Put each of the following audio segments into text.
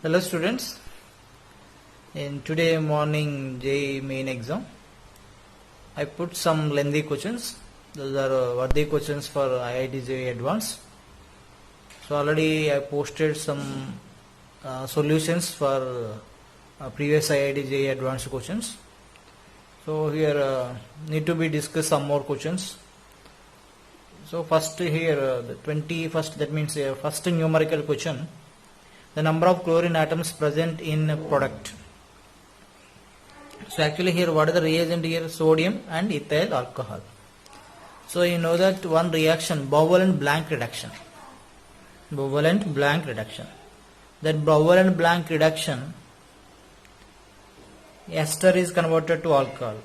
Hello students, in today morning JEE main exam I put some lengthy questions. Those are worthy questions for IIT JEE Advanced. So already I posted some solutions for previous IIT JEE Advanced questions. So here need to be discussed some more questions. So first here the 21st, that means first numerical question. The number of chlorine atoms present in a product. So actually here what is the reagent here? Sodium and ethyl alcohol. So you know that one reaction, Bauwell blank reduction. Bauwell blank reduction. That Bauwell blank reduction, ester is converted to alcohol.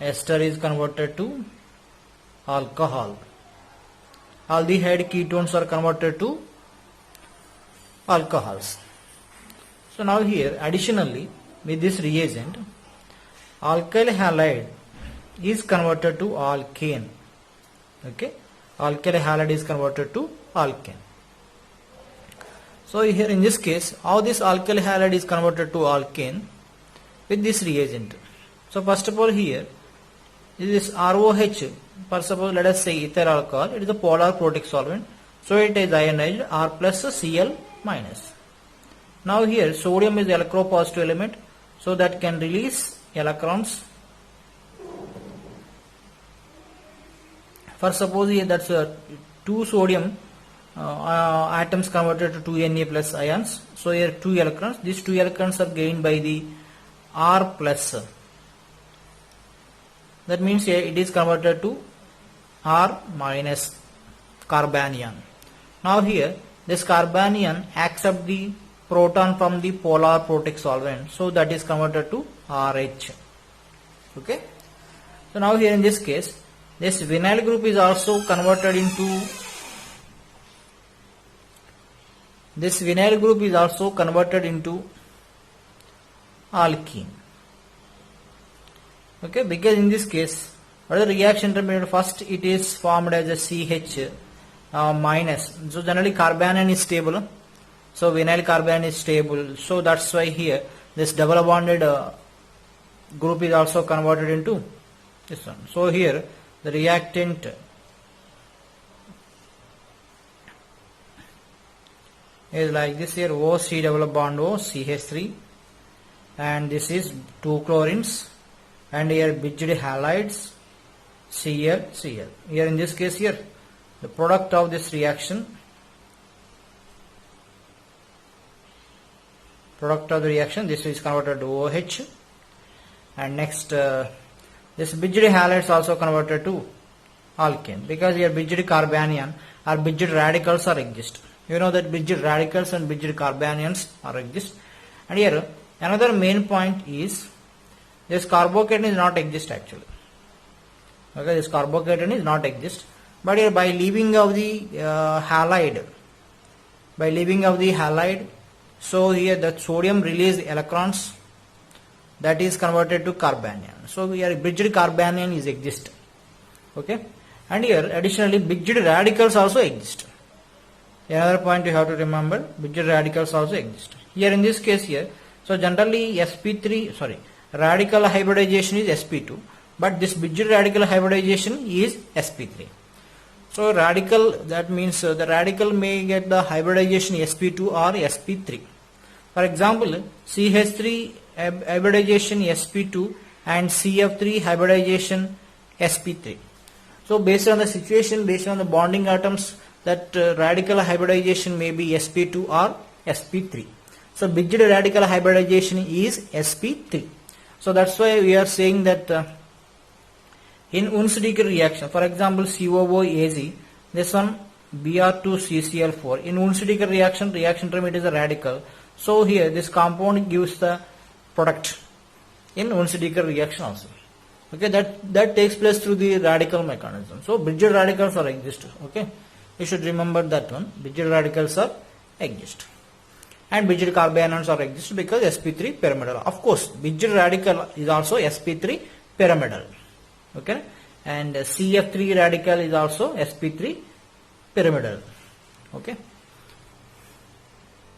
Ester is converted to alcohol. Aldehyde ketones are converted to alcohols. So now here additionally with this reagent, alkyl halide is converted to alkane. Okay, alkyl halide is converted to alkane. So here in this case, how this alkyl halide is converted to alkane with this reagent. So first of all here, this ROH, for suppose let us say ethyl alcohol, it is a polar protic solvent. So it is ionized R plus Cl minus. Now here sodium is the electropositive element, so that can release electrons. For suppose here that's 2 sodium atoms converted to 2 Na plus ions. So here 2 electrons. These 2 electrons are gained by the R plus. That means here it is converted to R minus carbanion. Now here this carbanion accepts the proton from the polar protic solvent, so that is converted to RH. Okay. So now here in this case, this vinyl group is also converted into alkene. Okay, because in this case, what is the reaction intermediate? First it is formed as a CH minus. So generally carbanion is stable. So vinyl carbanion is stable. So that's why here this double bonded group is also converted into this one. So here the reactant is like this here, OC double bond O CH3, and this is 2 chlorines, and here bridged halides Cl. Here in this case here the product of this reaction, this is converted to OH, and next this bridged halides also converted to alkane, because here bridged carbanion or bridged radicals are exist. You know that bridged radicals and bridged carbanions are exist. And here another main point is this carbocation is not exist actually. Okay, this carbocation is not exist, but here by leaving of the halide, so here the sodium release electrons, that is converted to carbanion. So here bridged carbanion is exist. Okay, and here additionally bridged radicals also exist. Another point you have to remember, bridged radicals also exist. Here in this case here, so generally radical hybridization is sp2, but this bridged radical hybridization is sp3. So radical, that means the radical may get the hybridization sp2 or sp3. For example, CH3 hybridization sp2 and CF3 hybridization sp3. So based on the situation, based on the bonding atoms, that radical hybridization may be sp2 or sp3. So bridged radical hybridization is sp3. So that's why we are saying that in Unstedeke reaction, for example COOAZ, this one Br2CCl4, in Unstedeke reaction intermediate is a radical. So here this compound gives the product in Unstedeke reaction also. Okay, that takes place through the radical mechanism. So bridged radicals are exist. Okay, you should remember that one. Bridged radicals are exist, and bridged carbanions are exist because sp3 pyramidal. Of course, bridged radical is also sp3 pyramidal. Okay, and CF3 radical is also sp3 pyramidal. Okay.